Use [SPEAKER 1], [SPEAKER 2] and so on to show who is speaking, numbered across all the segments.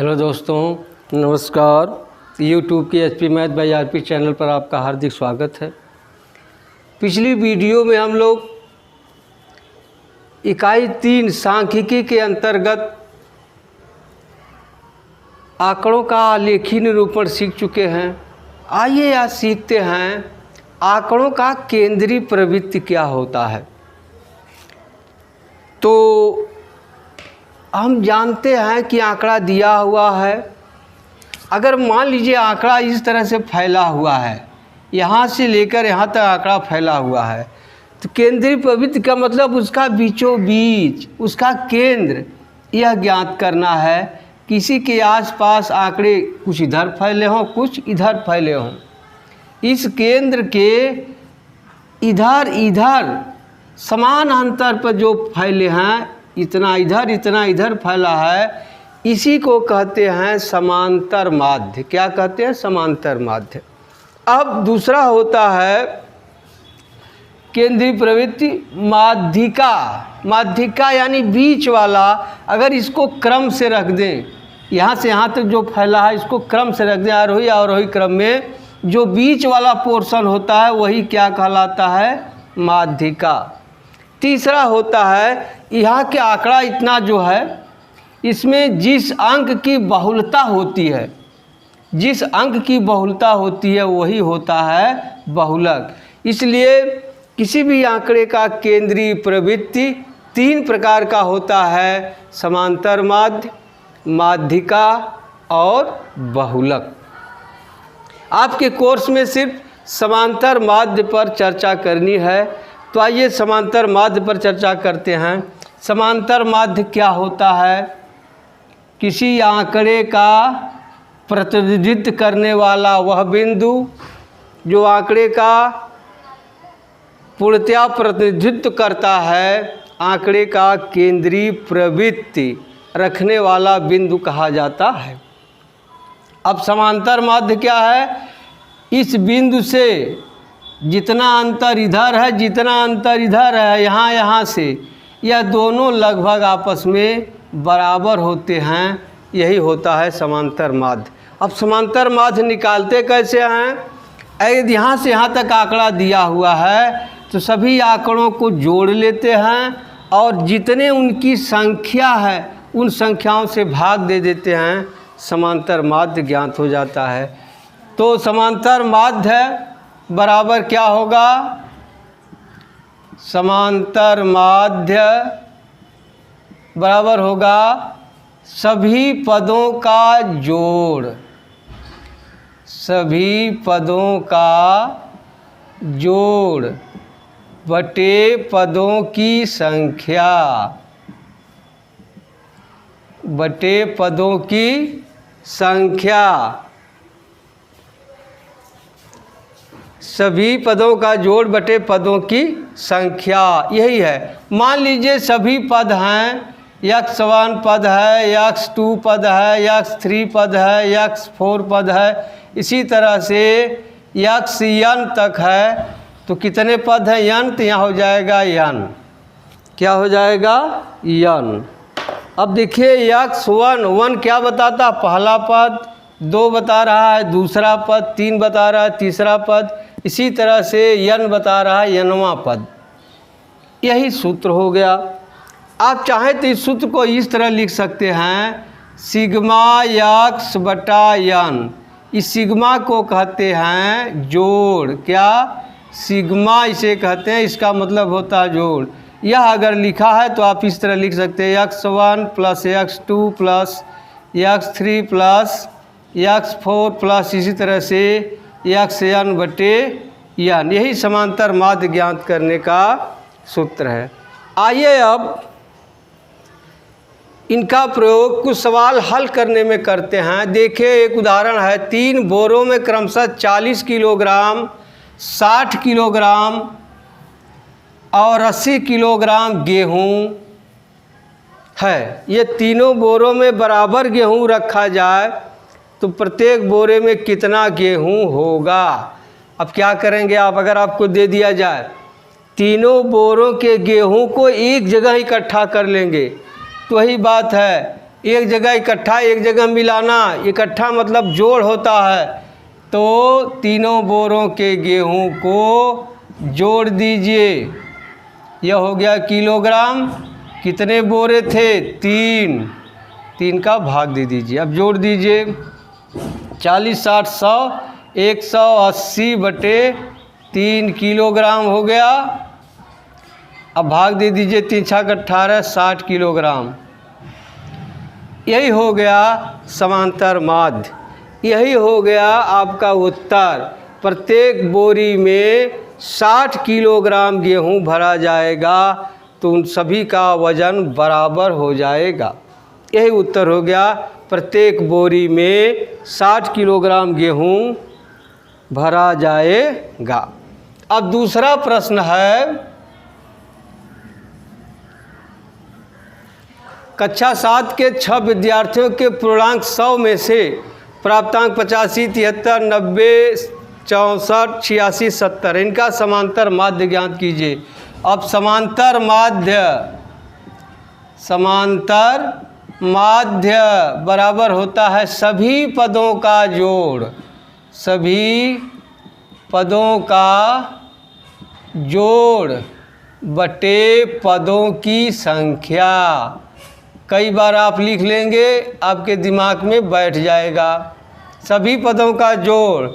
[SPEAKER 1] Hello दोस्तों, नमस्कार। YouTube के HP math by RP channel पर आपका हार्दिक स्वागत है। पिछली वीडियो में हम लोग इकाई 3 सांख्यिकी के अंतर्गत आंकड़ों का आलेखी निरूपण सीख चुके हैं। आइए आज सीखते हैं आंकड़ों का केंद्रीय प्रवृत्ति क्या होता है। तो हम जानते हैं कि आंकड़ा दिया हुआ है। अगर मान लीजिए आंकड़ा इस तरह से फैला हुआ है, यहाँ से लेकर यहाँ तक आंकड़ा फैला हुआ है, तो केंद्रीय प्रवृत्ति का मतलब उसका बीचों बीच, उसका केंद्र यह ज्ञात करना है। किसी के आसपास आंकड़े कुछ इधर फैले हों, कुछ इधर फैले हों। इस केंद्र के इधर इधर समान अंतर पर जो फैले हैं, इतना इधर फैला है, इसी को कहते हैं समांतर माध्य। क्या कहते हैं? समांतर माध्य। अब दूसरा होता है केंद्रीय प्रवृत्ति माध्यिका। माध्यिका यानी बीच वाला। अगर इसको क्रम से रख दें, यहाँ से यहाँ तक जो फैला है इसको क्रम से रख दें, आरोही क्रम में, जो बीच वाला पोर्शन होता है वही क्या कहलाता है? माध्यिका। तीसरा होता है यहाँ के आंकड़ा इतना जो है, इसमें जिस अंक की बहुलता होती है, जिस अंक की बहुलता होती है वही होता है बहुलक। इसलिए किसी भी आंकड़े का केंद्रीय प्रवृत्ति 3 प्रकार का होता है: समांतर माध्य, माध्यिका और बहुलक। आपके कोर्स में सिर्फ समांतर माध्य पर चर्चा करनी है, तो आइए समांतर माध्य पर चर्चा करते हैं। समांतर माध्य क्या होता है? किसी आंकड़े का प्रतिनिधित्व करने वाला वह बिंदु जो आंकड़े का पूर्णतया प्रतिनिधित्व करता है, आंकड़े का केंद्रीय प्रवृत्ति रखने वाला बिंदु कहा जाता है। अब समांतर माध्य क्या है? इस बिंदु से जितना अंतर इधर है, जितना अंतर इधर है, यहाँ से, यह दोनों लगभग आपस में बराबर होते हैं। यही होता है समांतर माध्य। अब समांतर माध्य निकालते कैसे हैं? अगर यहाँ से यहाँ तक आंकड़ा दिया हुआ है तो सभी आंकड़ों को जोड़ लेते हैं और जितने उनकी संख्या है उन संख्याओं से भाग दे देते हैं, समांतर माध्य ज्ञात हो जाता है। तो समांतर माध्य बराबर क्या होगा? समांतर माध्य बराबर होगा सभी पदों का जोड़, सभी पदों का जोड़ बटे पदों की संख्या, बटे पदों की संख्या। सभी पदों का जोड़ बटे पदों की संख्या, यही है। मान लीजिए सभी पद हैं, x1 पद है, x2 पद है, x3 पद है, x4 पद है, इसी तरह से xn तक है। तो कितने पद हैं? n। तो यहाँ हो जाएगा n। क्या हो जाएगा? n। अब देखिए x1 क्या बताता? पहला पद। 2 बता रहा है दूसरा पद, 3 बता रहा है तीसरा पद, इसी तरह से n बता रहा है nवां पद। यही सूत्र हो गया। आप चाहें तो इस सूत्र को इस तरह लिख सकते हैं, सिग्मा x बटा n। इस सिग्मा को कहते हैं जोड़। क्या? सिग्मा इसे कहते हैं, इसका मतलब होता है जोड़। यह अगर लिखा है तो आप इस तरह लिख सकते हैं, x1 plus x2 plus x3 plus x4 plus इसी तरह से xn बटे n। यही समांतर माध्य ज्ञात करने का सूत्र है। आइए अब इनका प्रयोग कुछ सवाल हल करने में करते हैं। देखिए एक उदाहरण है, 3 बोरों में क्रमशः 40 किलोग्राम, 60 किलोग्राम और 80 किलोग्राम गेहूँ है। ये तीनों बोरों में बराबर गेहूँ रखा जाए तो प्रत्येक बोरे में कितना गेहूँ होगा? अब क्या करेंगे आप? अगर आपको दे दिया जाए, तीनों बोरों के गेहूँ को एक जगह इकट्ठा कर लेंगे तो वही बात है एक जगह इकट्ठा, एक जगह मिलाना। इकट्ठा मतलब जोड़ होता है। तो तीनों बोरों के गेहूं को जोड़ दीजिए। यह हो गया किलोग्राम। कितने बोरे थे? 3। 3 का भाग दे दीजिए। अब जोड़ दीजिए। 40, 60, 100, 180 बटे 3 किलोग्राम हो गया। अब भाग दे दीजिए। 3 छक 18, 60 किलोग्राम। यही हो गया समांतर माध्य। यही हो गया आपका उत्तर। प्रत्येक बोरी में 60 किलोग्राम गेहूं भरा जाएगा तो उन सभी का वजन बराबर हो जाएगा। यही उत्तर हो गया। प्रत्येक बोरी में 60 किलोग्राम गेहूं भरा जाएगा। अब दूसरा प्रश्न है, कक्षा 7 के 6 विद्यार्थियों के पूर्णांक 100 में से प्राप्तांक 85, 73, 90, 64, 86, 70, इनका समांतर माध्य ज्ञात कीजिए। अब समांतर माध्य बराबर होता है सभी पदों का जोड़। सभी पदों का जोड़ बटे पदों की संख्या। कई बार आप लिख लेंगे, आपके दिमाग में बैठ जाएगा। सभी पदों का जोड़,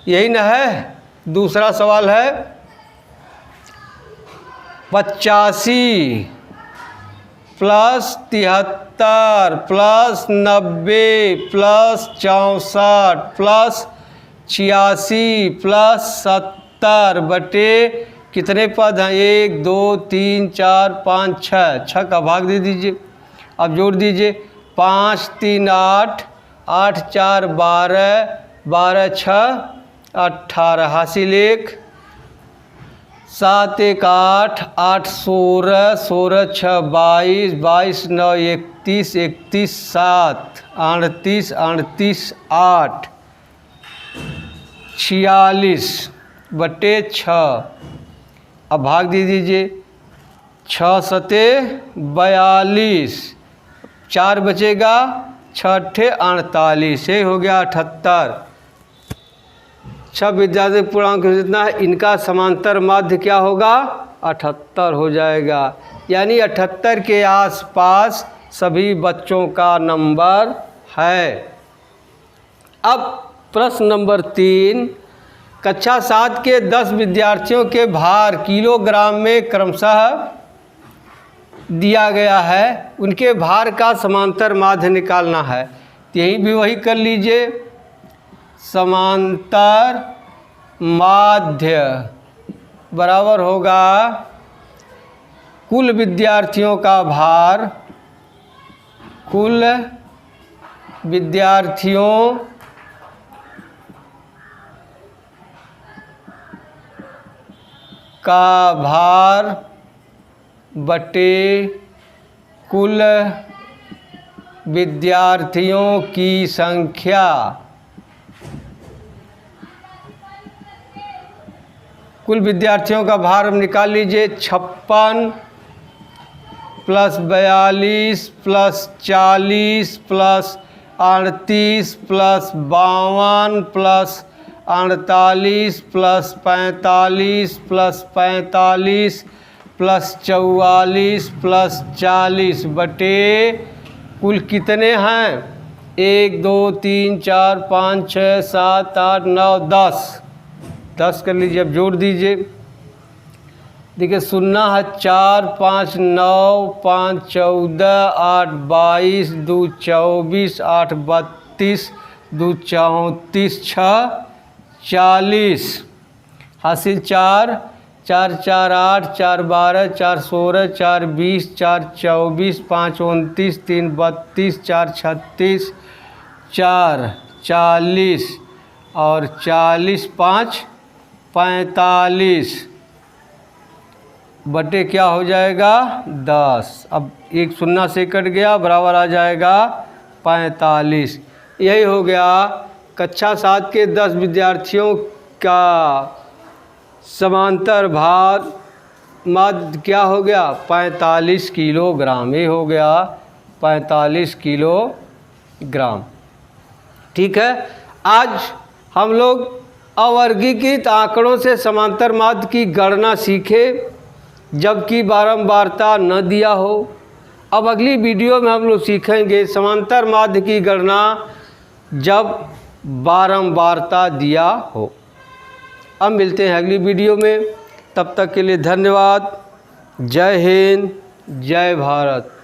[SPEAKER 1] यही न है। दूसरा सवाल है 85 plus 73 plus 90 plus 64 plus 86 plus 70 बटे कितने पद हैं? 1, 2, 3, 4, 5, 6। 6 का भाग दे दीजिए। अब जोड़ दीजिए। 5, 3, 8, 8, 4, 12, 12, 6, 18, हासिल 1, 7, 1, 8, 8, 16, 16, 6, 22, 22, 9, 31, 31, 7, 38, 38, 8, 46 बटे 6। अब भाग दे दीजिए। 6 सते 42, 4 बचेगा, 6 × 8 = 48, ये हो गया 78। 6 विद्यार्थी पूर्णांक जितना है, इनका समांतर माध्य क्या होगा? 78 हो जाएगा। यानी 78 के आसपास सभी बच्चों का नंबर है। अब प्रश्न नंबर 3, कक्षा 7 के 10 विद्यार्थियों के भार किलोग्राम में क्रमशः दिया गया है। उनके भार का समांतर माध्य निकालना है। तो यही भी वही कर लीजिए। समांतर माध्य बराबर होगा कुल विद्यार्थियों का भार, कुल विद्यार्थियों का भार बटे कुल विद्यार्थियों की संख्या। कुल विद्यार्थियों का भार हम निकाल लीजिए। 56 plus 42 plus 40 plus 38 plus 52 plus 48 plus 45 plus 45 plus 44 plus 40 बटे कुल कितने हैं? 1, 2, 3, 4, 5, 6, 7, 8, 9, 10। 10 कर लीजिए। अब जोड़ दीजिए। देखिए 0 है 4, 5, 9, 5, 14, 8, 22, 2, 24, 8, 32, 2, 34, 6, 40, हासिल 4, 4, 4, 8, 4, 12, 4, 16, 4, 20, 4, 24, 5, 29, 3, 32, 4, 36, 4, 40 और 40, 5, 45 बटे क्या हो जाएगा? 10। अब एक 0 से कट गया, बराबर आ जाएगा 45। यही हो गया कक्षा 7 के 10 विद्यार्थियों का समांतर भार माध्य क्या हो गया? 45 किलोग्राम। ये हो गया 45 किलोग्राम। ठीक है, आज हम लोग अवर्गीकृत आंकड़ों से समांतर माध्य की गणना सीखे, जबकि बारंबारता न दिया हो। अब अगली वीडियो में हम लोग सीखेंगे समांतर माध्य की गणना जब बारंबारता दिया हो। अब मिलते हैं अगली वीडियो में, तब तक के लिए धन्यवाद। जय हिंद, जय भारत।